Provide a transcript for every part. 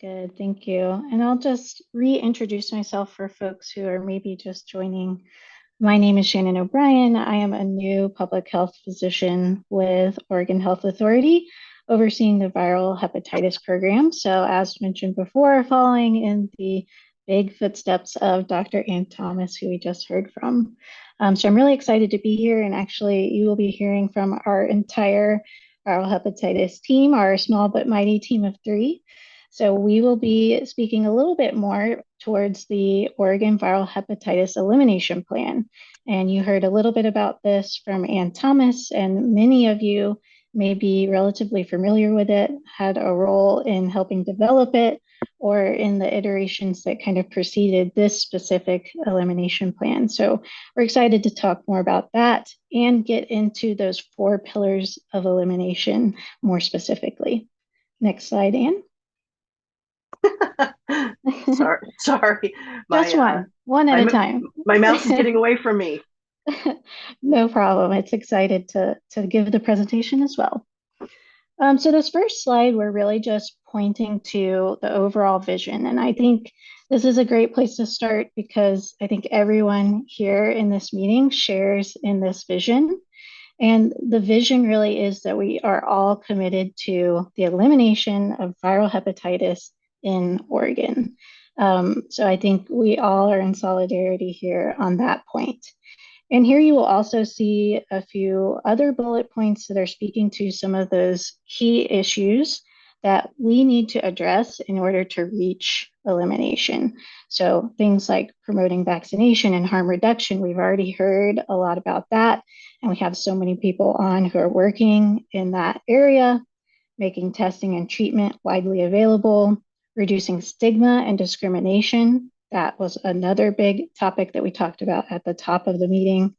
Good, thank you. And I'll just reintroduce myself for folks who are maybe just joining. My name is Shannon O'Brien. I am a new public health physician with Oregon Health Authority, overseeing the viral hepatitis program. So as mentioned before, following in the big footsteps of Dr. Ann Thomas, who we just heard from. So I'm really excited to be here. And actually, you will be hearing from our entire viral hepatitis team, our small but mighty team of 3. So we will be speaking a little bit more towards the Oregon Viral Hepatitis Elimination Plan. And you heard a little bit about this from Ann Thomas, and many of you may be relatively familiar with it, had a role in helping develop it, or in the iterations that kind of preceded this specific elimination plan. So we're excited to talk more about that and get into those 4 pillars of elimination more specifically. Next slide, Ann. Sorry. Just one at a time. My mouse is getting away from me. No problem. It's excited to give the presentation as well. So this first slide, we're really just pointing to the overall vision. And I think this is a great place to start because I think everyone here in this meeting shares in this vision. And the vision really is that we are all committed to the elimination of viral hepatitis in Oregon. So I think we all are in solidarity here on that point. And here you will also see a few other bullet points that are speaking to some of those key issues that we need to address in order to reach elimination. So things like promoting vaccination and harm reduction, we've already heard a lot about that. And we have so many people on who are working in that area, making testing and treatment widely available, reducing stigma and discrimination. That was another big topic that we talked about at the top of the meeting.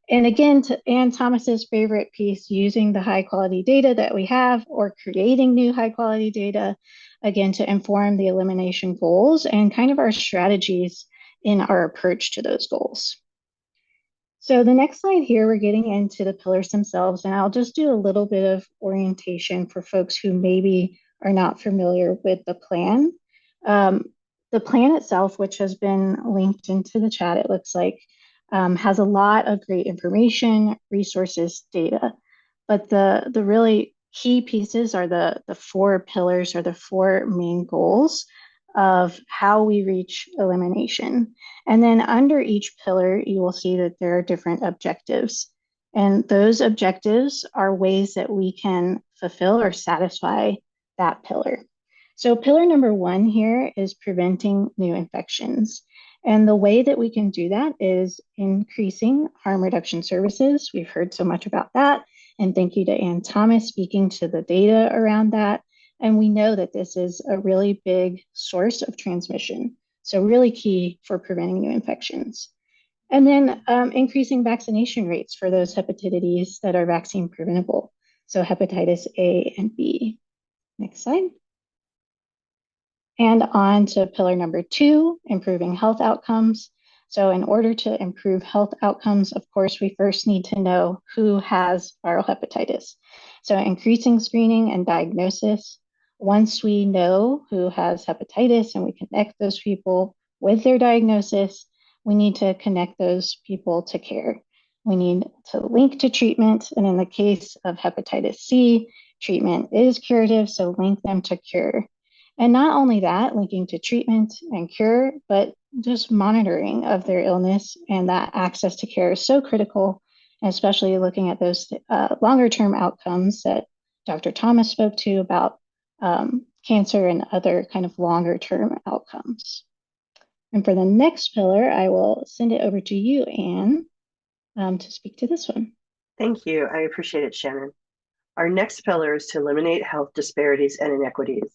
And again, to Ann Thomas's favorite piece, using the high quality data that we have or creating new high quality data, again, to inform the elimination goals and kind of our strategies in our approach to those goals. So the next slide here, we're getting into the pillars themselves, and I'll just do a little bit of orientation for folks who maybe are not familiar with the plan. The plan itself, which has been linked into the chat, it looks like, has a lot of great information, resources, data. But the really key pieces are the 4 pillars or the 4 main goals of how we reach elimination. And then under each pillar, you will see that there are different objectives. And those objectives are ways that we can fulfill or satisfy that pillar. So pillar number 1 here is preventing new infections. And the way that we can do that is increasing harm reduction services. We've heard so much about that. And thank you to Ann Thomas speaking to the data around that. And we know that this is a really big source of transmission. So really key for preventing new infections. And then increasing vaccination rates for those hepatitis that are vaccine preventable. So hepatitis A and B. Next slide. And on to pillar number 2, improving health outcomes. So in order to improve health outcomes, of course, we first need to know who has viral hepatitis. So increasing screening and diagnosis. Once we know who has hepatitis and we connect those people with their diagnosis, we need to connect those people to care. We need to link to treatment. And in the case of hepatitis C, treatment is curative, so link them to cure. And not only that, linking to treatment and cure, but just monitoring of their illness, and that access to care is so critical, especially looking at those longer term outcomes that Dr. Thomas spoke to about cancer and other kind of longer term outcomes. And for the next pillar, I will send it over to you, Ann, to speak to this one. Thank you. I appreciate it, Shannon. Our next pillar is to eliminate health disparities and inequities.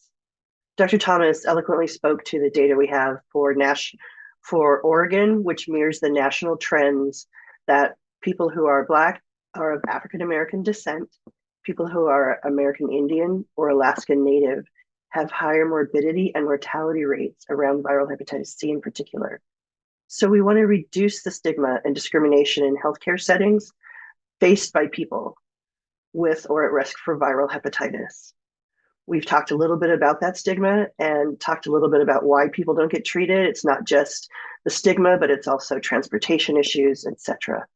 Dr. Thomas eloquently spoke to the data we have for Oregon, which mirrors the national trends that people who are Black or of African American descent, people who are American Indian or Alaskan Native have higher morbidity and mortality rates around viral hepatitis C in particular. So we want to reduce the stigma and discrimination in healthcare settings faced by people with or at risk for viral hepatitis. We've talked a little bit about that stigma and talked a little bit about why people don't get treated. It's not just the stigma, but it's also transportation issues, etc.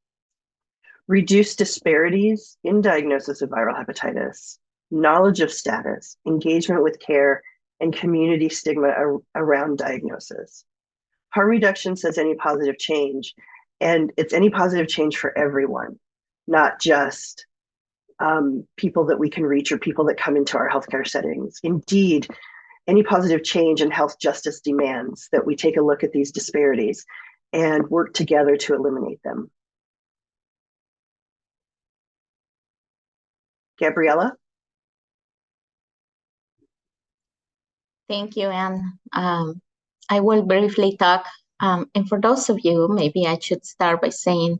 Reduce disparities in diagnosis of viral hepatitis, knowledge of status, engagement with care, and community stigma around diagnosis. Harm reduction says any positive change, and it's any positive change for everyone, not just people that we can reach or people that come into our healthcare settings. Indeed, any positive change in health justice demands that we take a look at these disparities and work together to eliminate them. Gabriella? Thank you, Anne. I will briefly talk, and for those of you, maybe I should start by saying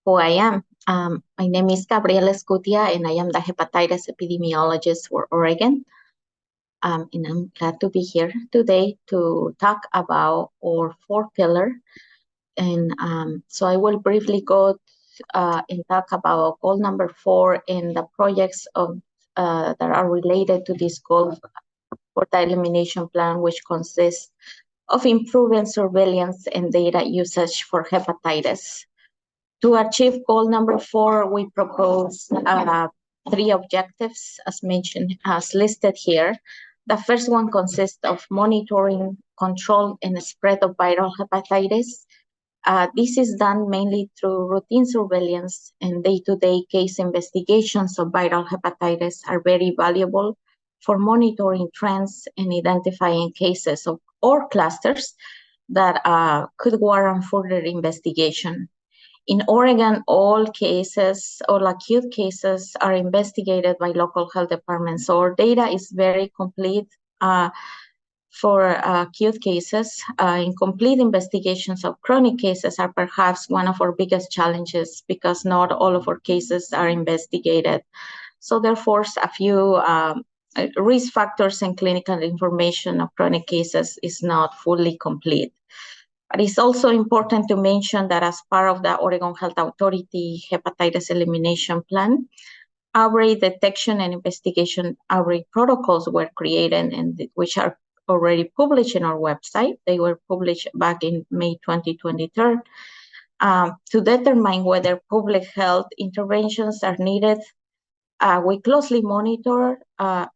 who I am. My name is Gabriela Escutia, and I am the hepatitis epidemiologist for Oregon. And I'm glad to be here today to talk about our 4-pillar. And so I will briefly go and talk about goal number 4 and the projects that are related to this goal for the elimination plan, which consists of improving surveillance and data usage for hepatitis. To achieve goal number 4, we propose 3 objectives as mentioned, as listed here. The first one consists of monitoring, control, and spread of viral hepatitis. This is done mainly through routine surveillance, and day-to-day case investigations of viral hepatitis are very valuable for monitoring trends and identifying cases or clusters that could warrant further investigation. In Oregon, all cases, all acute cases are investigated by local health departments. So our data is very complete for acute cases. Incomplete investigations of chronic cases are perhaps one of our biggest challenges because not all of our cases are investigated. So therefore, a few risk factors and clinical information of chronic cases is not fully complete. But it's also important to mention that as part of the Oregon Health Authority Hepatitis Elimination Plan, outbreak detection and investigation outbreak protocols were created, and which are already published in our website. They were published back in May 2023 to determine whether public health interventions are needed. We closely monitor the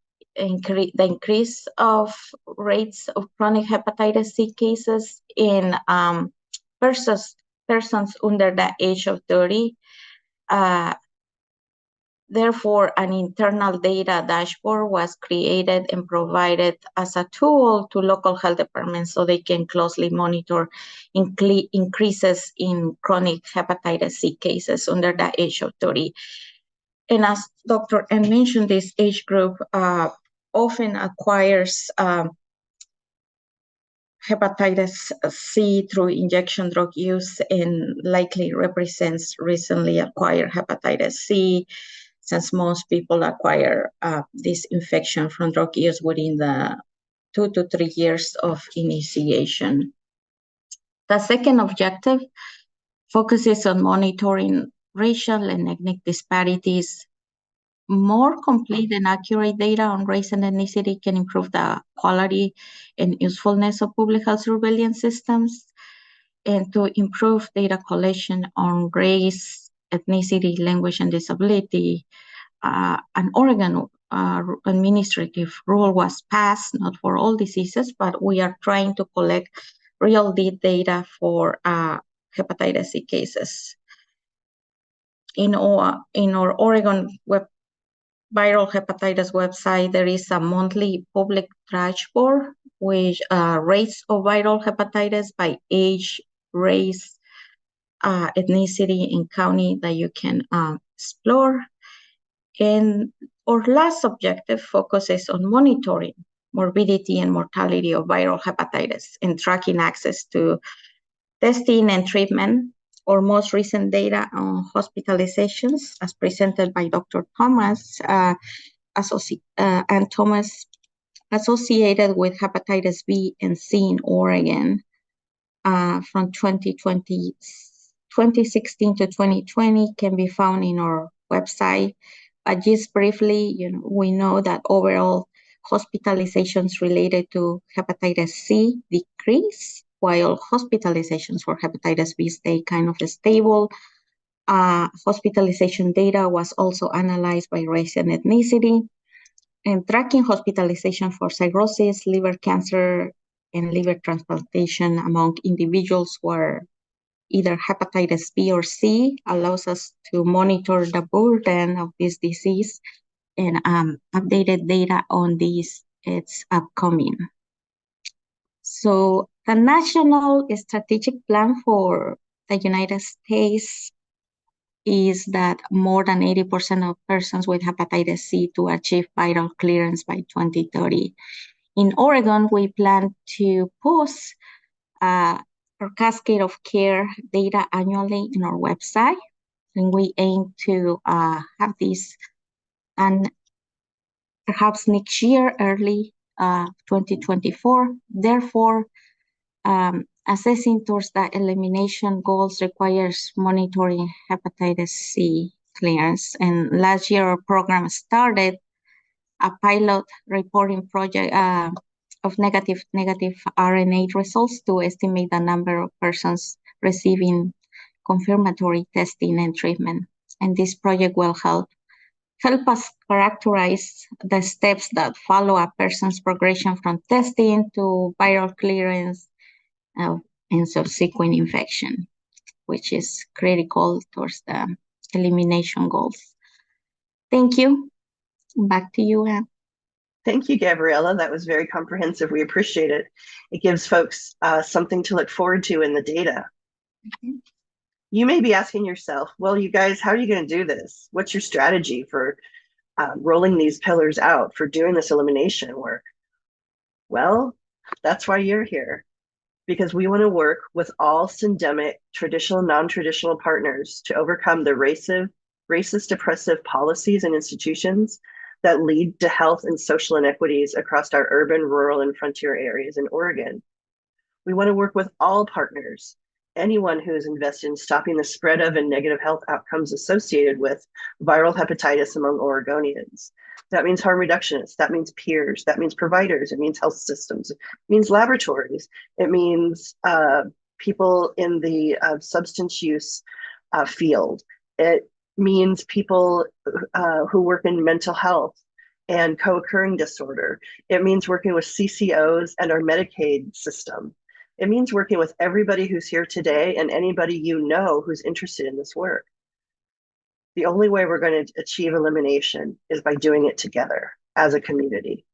increase of rates of chronic hepatitis C cases in persons under the age of 30. Therefore, an internal data dashboard was created and provided as a tool to local health departments so they can closely monitor increases in chronic hepatitis C cases under the age of 30. And as Dr. M mentioned, this age group often acquires hepatitis C through injection drug use and likely represents recently acquired hepatitis C, since most people acquire this infection from drug use within the 2 to 3 years of initiation. The second objective focuses on monitoring racial and ethnic disparities. More complete and accurate data on race and ethnicity can improve the quality and usefulness of public health surveillance systems. And to improve data collection on race, ethnicity, language, and disability, an Oregon administrative rule was passed, not for all diseases, but we are trying to collect real data for hepatitis C cases. In our Oregon Viral Hepatitis website, there is a monthly public dashboard which rates of viral hepatitis by age, race, ethnicity, and county that you can explore. And our last objective focuses on monitoring morbidity and mortality of viral hepatitis and tracking access to testing and treatment. Our most recent data on hospitalizations, as presented by Dr. Thomas, and Thomas, associated with hepatitis B and C in Oregon from 2016 to 2020 can be found in our website. But just briefly, we know that overall hospitalizations related to hepatitis C decrease, while hospitalizations for hepatitis B stay kind of stable. Hospitalization data was also analyzed by race and ethnicity, and tracking hospitalization for cirrhosis, liver cancer, and liver transplantation among individuals who are either hepatitis B or C allows us to monitor the burden of this disease, and updated data on this, it's upcoming. So the National Strategic Plan for the United States is that more than 80% of persons with hepatitis C to achieve viral clearance by 2030. In Oregon, we plan to post our cascade of care data annually in our website, and we aim to have this and perhaps next year, early 2024. Therefore, assessing towards the elimination goals requires monitoring hepatitis C clearance. And last year, our program started a pilot reporting project of negative RNA results to estimate the number of persons receiving confirmatory testing and treatment. And this project will help us characterize the steps that follow a person's progression from testing to viral clearance and subsequent infection, which is critical towards the elimination goals. Thank you. Back to you, Anne. Thank you, Gabriela. That was very comprehensive. We appreciate it. It gives folks something to look forward to in the data. Mm-hmm. You may be asking yourself, well, you guys, how are you going to do this? What's your strategy for rolling these pillars out, for doing this elimination work? Well, that's why you're here, because we want to work with all syndemic, traditional, non-traditional partners to overcome the racist, oppressive policies and institutions that lead to health and social inequities across our urban, rural, and frontier areas in Oregon. We want to work with all partners, anyone who is invested in stopping the spread of and negative health outcomes associated with viral hepatitis among Oregonians. That means harm reductionists, that means peers, that means providers, it means health systems, it means laboratories, it means people in the substance use field. It means people who work in mental health and co-occurring disorder. It means working with CCOs and our Medicaid system. It means working with everybody who's here today and anybody you know who's interested in this work. The only way we're going to achieve elimination is by doing it together as a community.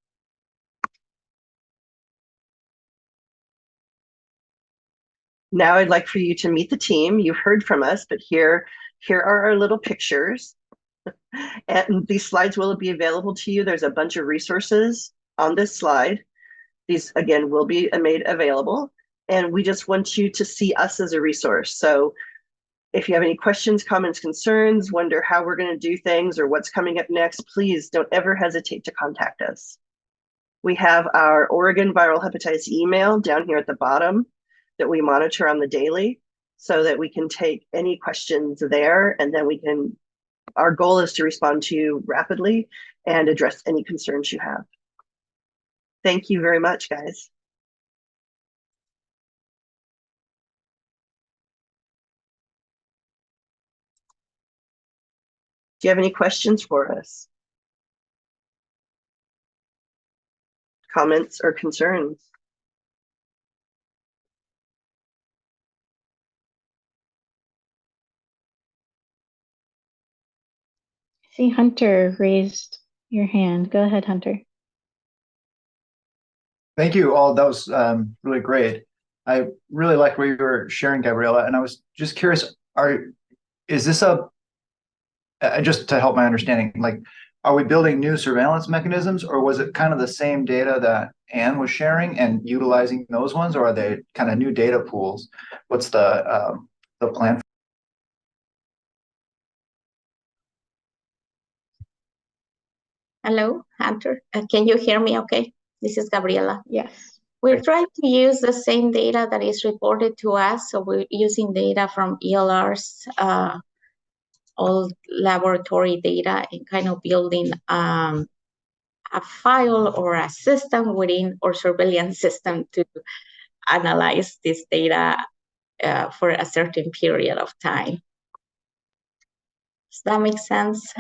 Now I'd like for you to meet the team. You've heard from us, but here are our little pictures. And these slides will be available to you. There's a bunch of resources on this slide. These, again, will be made available. And we just want you to see us as a resource. So if you have any questions, comments, concerns, wonder how we're going to do things or what's coming up next, please don't ever hesitate to contact us. We have our Oregon Viral Hepatitis email down here at the bottom that we monitor on the daily so that we can take any questions there, and then our goal is to respond to you rapidly and address any concerns you have. Thank you very much, guys. Do you have any questions for us? Comments or concerns? See, Hunter raised your hand. Go ahead, Hunter. Thank you all. That was really great. I really liked what you were sharing, Gabriela, and I was just curious, is this just to help my understanding, like, are we building new surveillance mechanisms, or was it kind of the same data that Anne was sharing and utilizing those ones, or are they kind of new data pools? What's the plan? Hello, Hunter. Can you hear me okay? This is Gabriela. Yes. We're trying to use the same data that is reported to us. So we're using data from ELRs, all laboratory data, and kind of building a a file or a system within our surveillance system to analyze this data for a certain period of time. Does that make sense?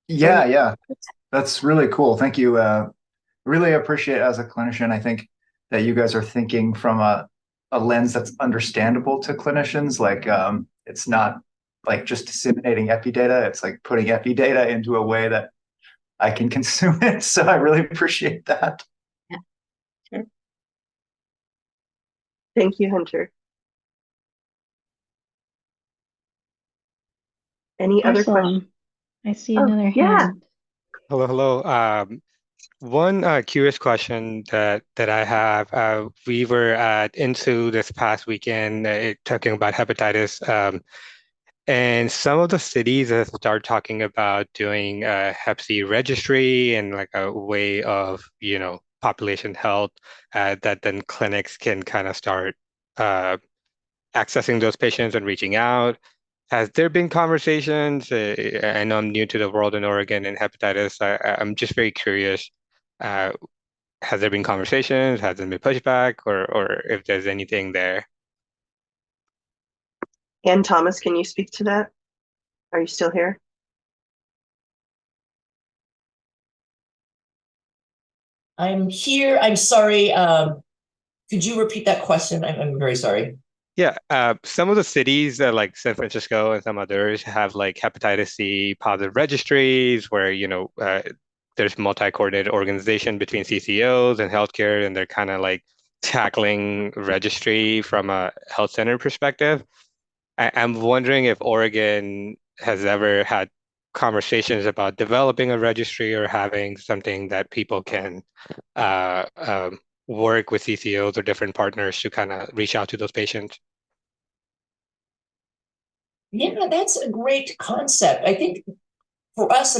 Yeah, that's really cool. Thank you. Really appreciate as a clinician. I think that you guys are thinking from a lens that's understandable to clinicians. Like it's not like just disseminating epi data. It's like putting epi data into a way that I can consume it. So I really appreciate that. Yeah, sure. Thank you, Hunter. Any other questions? I see another hand. Hello. One curious question that I have. We were at INSU this past weekend talking about hepatitis, and some of the cities have started talking about doing a Hep C registry and like a way of, population health that then clinics can kind of start accessing those patients and reaching out. Has there been conversations? I know I'm new to the world in Oregon in hepatitis. I'm just very curious. Uh, has there been conversations? Has there been pushback, or if there's anything there? Ann Thomas, can you speak to that? Are you still here? I'm here. I'm sorry. Could you repeat that question? I'm very sorry. Yeah, some of the cities like San Francisco and some others have like hepatitis C positive registries where, there's multi-coordinated organization between CCOs and healthcare, and they're kind of like tackling registry from a health center perspective. I'm wondering if Oregon has ever had conversations about developing a registry or having something that people can uh, um, work with CCOs or different partners to kind of reach out to those patients. Yeah, that's a great concept. I think for us,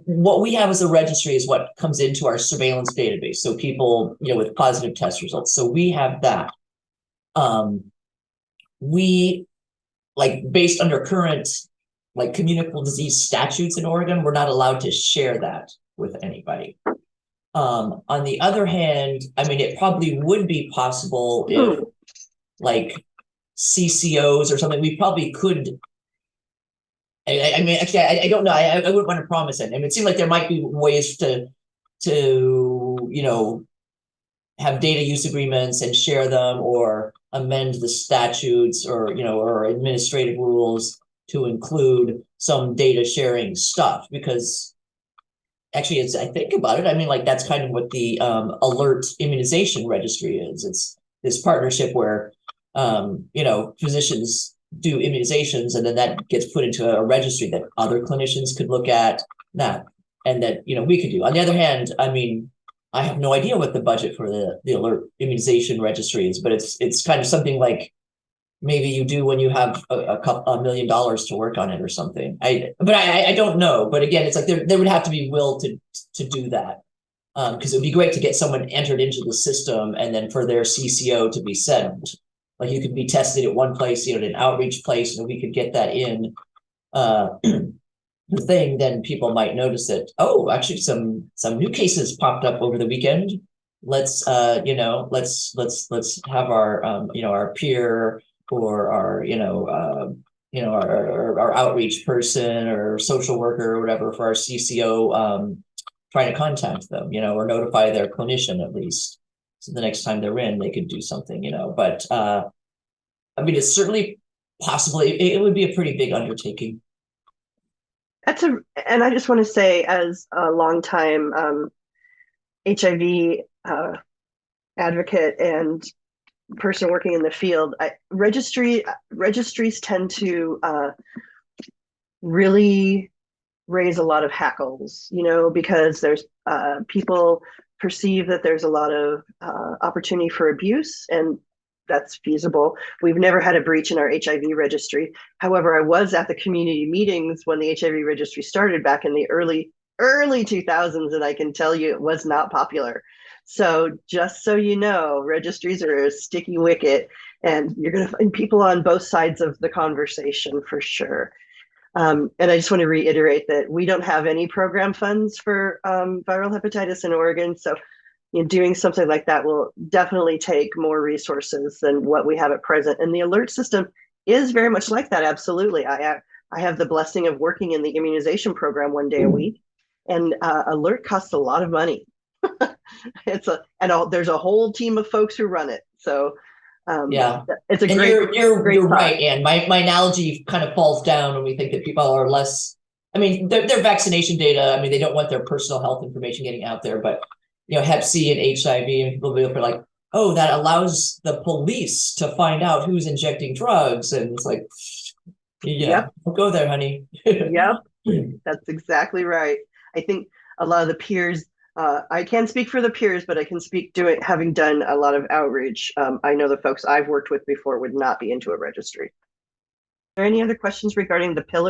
what we have as a registry is what comes into our surveillance database. So people, with positive test results. So we have that. We, based under current, communicable disease statutes in Oregon, we're not allowed to share that with anybody. On the other hand, it probably would be possible if, CCOs or something, we probably could. Actually, I don't know. I wouldn't want to promise it. It seemed like there might be ways to have data use agreements and share them, or amend the statutes, or administrative rules to include some data sharing stuff. Because actually, I think about it, that's kind of what the alert immunization registry is. It's this partnership where physicians do immunizations, and then that gets put into a registry that other clinicians could look at, and that we could do. On the other hand, I have no idea what the budget for the alert immunization registry is, but it's kind of something like maybe you do when you have $1 million to work on it or something. I don't know. But again, it's like there would have to be will to do that. Because it would be great to get someone entered into the system and then for their CCO to be sent. Like you could be tested at one place, at an outreach place, and we could get that in the thing, then people might notice that, oh, actually some new cases popped up over the weekend. Let's let's have our our peer or our our outreach person or social worker or whatever for our CCO trying to contact them, or notify their clinician at least. So the next time they're in, they could do something, but it's certainly possible. It would be a pretty big undertaking. And I just want to say, as a longtime HIV advocate and person working in the field, registries tend to really raise a lot of hackles, because there's people perceive that there's a lot of opportunity for abuse, and that's feasible. We've never had a breach in our HIV registry. However, I was at the community meetings when the HIV registry started back in the early 2000s, and I can tell you it was not popular. So just so you know, registries are a sticky wicket, and you're going to find people on both sides of the conversation for sure. And I just want to reiterate that we don't have any program funds for viral hepatitis in Oregon. So doing something like that will definitely take more resources than what we have at present. And the alert system is very much like that. Absolutely. I have the blessing of working in the immunization program 1 day a week, and alert costs a lot of money. There's a whole team of folks who run it. So yeah, it's a and great, you're right, Anne. My analogy kind of falls down when we think that people are less. I mean, their vaccination data. I mean, they don't want their personal health information getting out there, but Hep C and HIV, and people will be like, oh, that allows the police to find out who's injecting drugs, and it's like, Yep. Don't go there, honey. Yep, that's exactly right. I think a lot of the peers. I can't speak for the peers, but I can speak to it having done a lot of outreach. I know the folks I've worked with before would not be into a registry. Are there any other questions regarding the pillars?